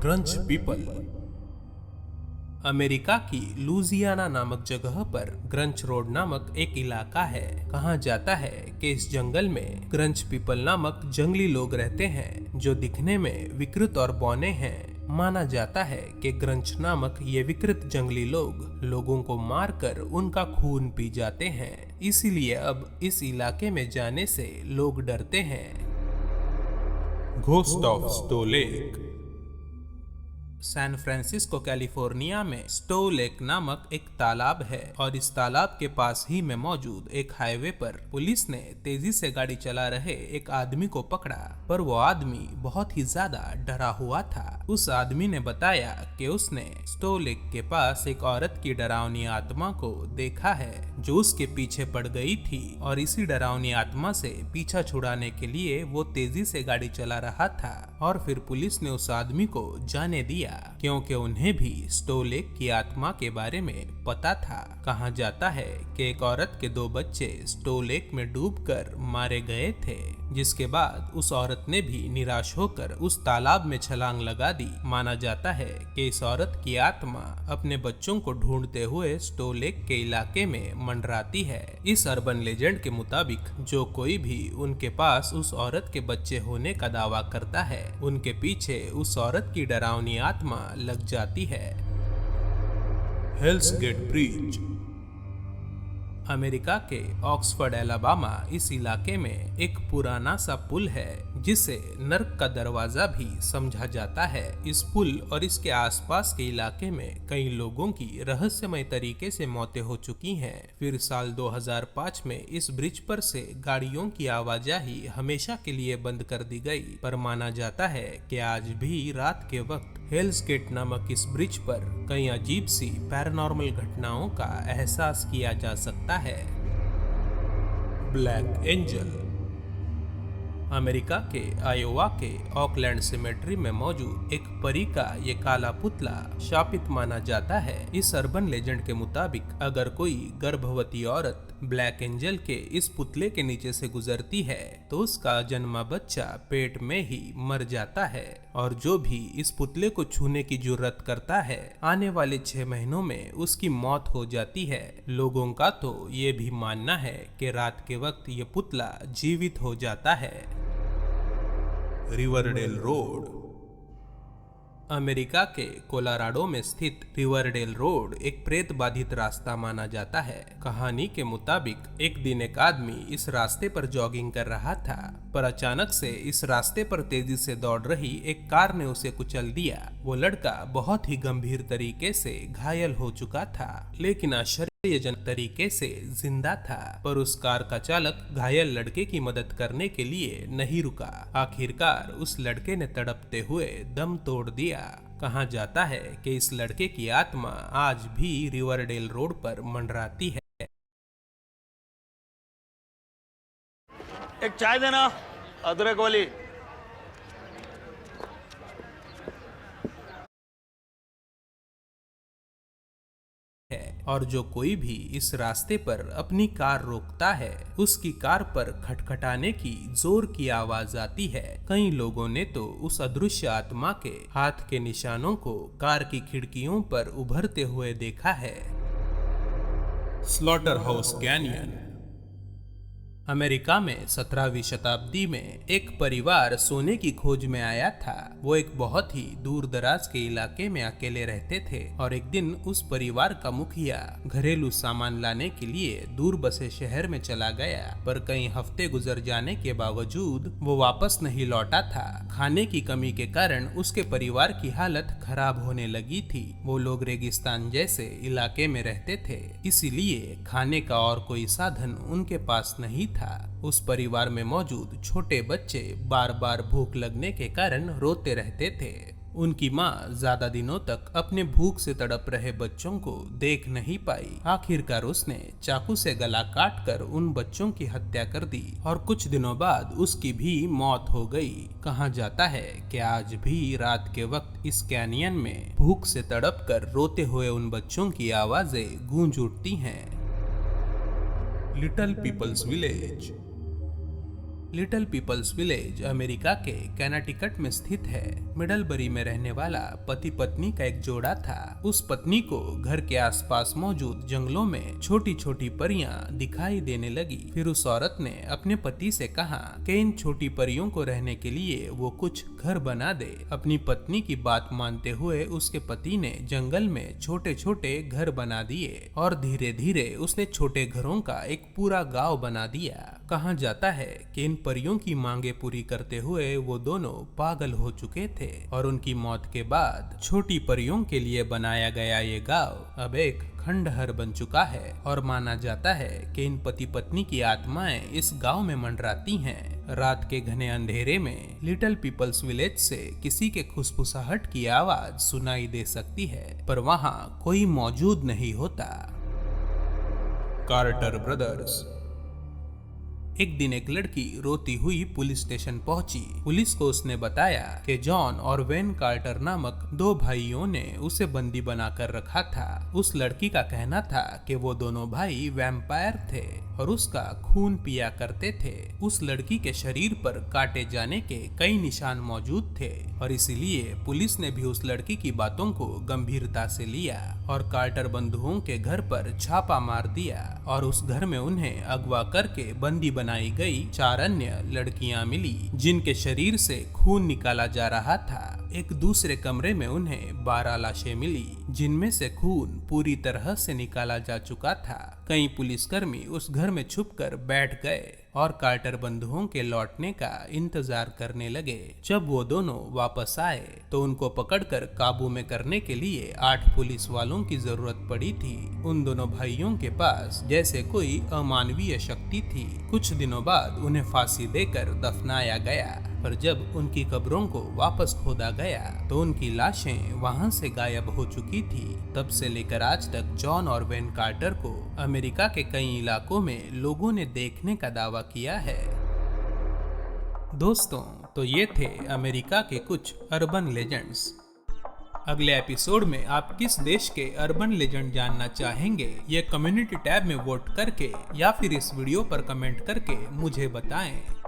ग्रंच people. America की Louisiana नामक जगह पर ग्रंच रोड नामक एक इलाका है। कहा जाता है कि इस जंगल में ग्रंच पीपल नामक जंगली लोग रहते हैं जो दिखने में विकृत और बौने हैं। माना जाता है कि ग्रंच नामक ये विकृत जंगली लोग लोगों को मारकर उनका खून पी जाते हैं। इसीलिए अब इस इलाके में जाने से लोग डरते हैं। Ghost of Stow Lake. San Francisco California में स्टो लेक नामक एक तालाब है और इस तालाब के पास ही में मौजूद एक हाईवे पर पुलिस ने तेजी से गाड़ी चला रहे एक आदमी को पकड़ा, पर वो आदमी बहुत ही ज्यादा डरा हुआ था। उस आदमी ने बताया कि उसने स्टो लेक के पास एक औरत की डरावनी आत्मा को देखा है जो उसके पीछे पड़ गई थी और इसी डरावनी आत्मा से पीछा छुड़ाने के लिए वो तेजी से गाड़ी चला रहा था। और फिर पुलिस ने उस आदमी को जाने दिया क्योंकि उन्हें भी स्टो लेक की आत्मा के बारे में पता था। कहा जाता है कि एक औरत के 2 बच्चे स्टो लेक में डूबकर मारे गए थे, जिसके बाद उस औरत ने भी निराश होकर उस तालाब में छलांग लगा दी। माना जाता है कि इस औरत की आत्मा अपने बच्चों को ढूंढते हुए स्टो लेक के इलाके में मंडराती है। इस अर्बन लेजेंड के मुताबिक जो कोई भी उनके पास उस औरत के बच्चे होने का दावा करता है, उनके पीछे उस औरत की डरावनी आत्मा लग जाती है। हेल्स गेट ब्रिज। अमेरिका के ऑक्सफोर्ड एलाबामा इस इलाके में एक पुराना सा पुल है जिसे नर्क का दरवाजा भी समझा जाता है। इस पुल और इसके आसपास के इलाके में कई लोगों की रहस्यमय तरीके से मौतें हो चुकी हैं। फिर साल 2005 में इस ब्रिज पर से गाड़ियों की आवाजाही हमेशा के लिए बंद कर दी गई, पर माना जाता है कि आज भी रात के वक्त हेल्स गेट नामक इस ब्रिज पर कई अजीब सी पैरानॉर्मल घटनाओं का एहसास किया जा सकता है। Black angel. अमेरिका के आयोवा के ऑकलैंड सिमेट्री में मौजूद एक परी का ये काला पुतला शापित माना जाता है। इस अर्बन लेजेंड के मुताबिक अगर कोई गर्भवती औरत ब्लैक एंजल के इस पुतले के नीचे से गुजरती है तो उसका जन्मा बच्चा पेट में ही मर जाता है, और जो भी इस पुतले को छूने की जुर्रत करता है आने वाले 6 महीनों में उसकी मौत हो जाती है। लोगों का तो ये भी मानना है कि रात के वक्त ये पुतला जीवित हो जाता है। Riverdale road. अमेरिका के कोलोराडो में स्थित रिवरडेल रोड एक प्रेत बाधित रास्ता माना जाता है। कहानी के मुताबिक एक दिन एक आदमी इस रास्ते पर जॉगिंग कर रहा था, पर अचानक से इस रास्ते पर तेजी से दौड़ रही एक कार ने उसे कुचल दिया। वो लड़का बहुत ही गंभीर तरीके से घायल हो चुका था, लेकिन आश्चर्यजनक तरीके से जिंदा था। पर उस कार का चालक घायल लड़के की मदद करने के लिए नहीं रुका। आखिरकार उस लड़के ने तड़पते हुए दम तोड़ दिया। कहा जाता है कि इस लड़के की आत्मा आज भी रिवरडेल रोड पर मंडराती है। एक चाय देना, अदरक वाली। और जो कोई भी इस रास्ते पर अपनी कार रोकता है उसकी कार पर खटखटाने की जोर की आवाज आती है। कई लोगों ने तो उस अदृश्य आत्मा के हाथ के निशानों को कार की खिड़कियों पर उभरते हुए देखा है। Slaughter house canyon. अमेरिका में 17वीं शताब्दी में एक परिवार सोने की खोज में आया था। वो एक बहुत ही दूर दराज के इलाके में अकेले रहते थे और एक दिन उस परिवार का मुखिया घरेलू सामान लाने के लिए दूर बसे शहर में चला गया, पर कई हफ्ते गुजर जाने के बावजूद वो वापस नहीं लौटा था। खाने की कमी के कारण उसके परिवार की हालत खराब होने लगी थी। वो लोग रेगिस्तान जैसे इलाके में रहते थे, इसीलिए खाने का और कोई साधन उनके पास नहीं था। उस परिवार में मौजूद छोटे बच्चे बार बार भूख लगने के कारण रोते रहते थे। उनकी माँ ज्यादा दिनों तक अपने भूख से तड़प रहे बच्चों को देख नहीं पाई। आखिरकार उसने चाकू से गला काटकर उन बच्चों की हत्या कर दी और कुछ दिनों बाद उसकी भी मौत हो गई। कहा जाता है कि आज भी रात के वक्त इस कैनियन में भूख से तड़प कर रोते हुए उन बच्चों की आवाजें गूंज उठती हैं। Little People's Village. Little People's Village America के कैनाटिकट में स्थित है। मिडलबरी में रहने वाला पति पत्नी का एक जोड़ा था। उस पत्नी को घर के आसपास मौजूद जंगलों में छोटी छोटी परियां दिखाई देने लगी। फिर उस औरत ने अपने पति से कहा कि इन छोटी परियों को रहने के लिए वो कुछ घर बना दे। अपनी पत्नी की बात मानते हुए उसके पति ने जंगल में छोटे छोटे घर बना दिए और धीरे धीरे उसने छोटे घरों का एक पूरा गांव बना दिया। कहा जाता है कि इन परियों की मांगे पूरी करते हुए वो दोनों पागल हो चुके थे और उनकी मौत के बाद छोटी परियों के लिए बनाया गया ये गांव अब एक खंडहर बन चुका है और माना जाता है कि इन पति पत्नी की आत्माएं इस गांव में मंडराती हैं। रात के घने अंधेरे में लिटिल पीपल्स विलेज से किसी के खुसफुसाहट की आवाज सुनाई दे सकती है, पर वहां कोई मौजूद नहीं होता। Carter Brothers. एक दिन एक लड़की रोती हुई पुलिस स्टेशन पहुंची। पुलिस को उसने बताया कि जॉन और वेन कार्टर नामक दो भाइयों ने उसे बंदी बनाकर रखा था। उस लड़की का कहना था कि वो दोनों भाई वैम्पायर थे और उसका खून पिया करते थे। उस लड़की के शरीर पर काटे जाने के कई निशान मौजूद थे और इसीलिए पुलिस ने भी उस लड़की की बातों को गंभीरता से लिया और कार्टर बंधुओं के घर पर छापा मार दिया और उस घर में उन्हें अगवा करके बंदी बनाई गई 4 अन्य लड़कियां मिली जिनके शरीर से खून निकाला जा रहा था। एक दूसरे कमरे में उन्हें 12 लाशें मिली जिनमें से खून पूरी तरह से निकाला जा चुका था। कई पुलिसकर्मी उस घर में छुपकर बैठ गए और कार्टर बंधुओं के लौटने का इंतजार करने लगे। जब वो दोनों वापस आए तो उनको पकड़कर काबू में करने के लिए 8 पुलिस वालों की जरूरत पड़ी थी। उन दोनों भाइयों के पास जैसे कोई अमानवीय शक्ति थी। कुछ दिनों बाद उन्हें फांसी देकर दफनाया गया, पर जब उनकी कब्रों को वापस खोदा गया तो उनकी लाशें वहां से गायब हो चुकी थी। तब से लेकर आज तक जॉन और वेन कार्टर को अमेरिका के कई इलाकों में लोगों ने देखने का दावा किया है। दोस्तों, तो ये थे अमेरिका के कुछ अर्बन लेजेंड्स। अगले एपिसोड में आप किस देश के अर्बन लेजेंड जानना चाहेंगे, ये कम्युनिटी टैब में वोट करके या फिर इस वीडियो पर कमेंट करके मुझे बताएं।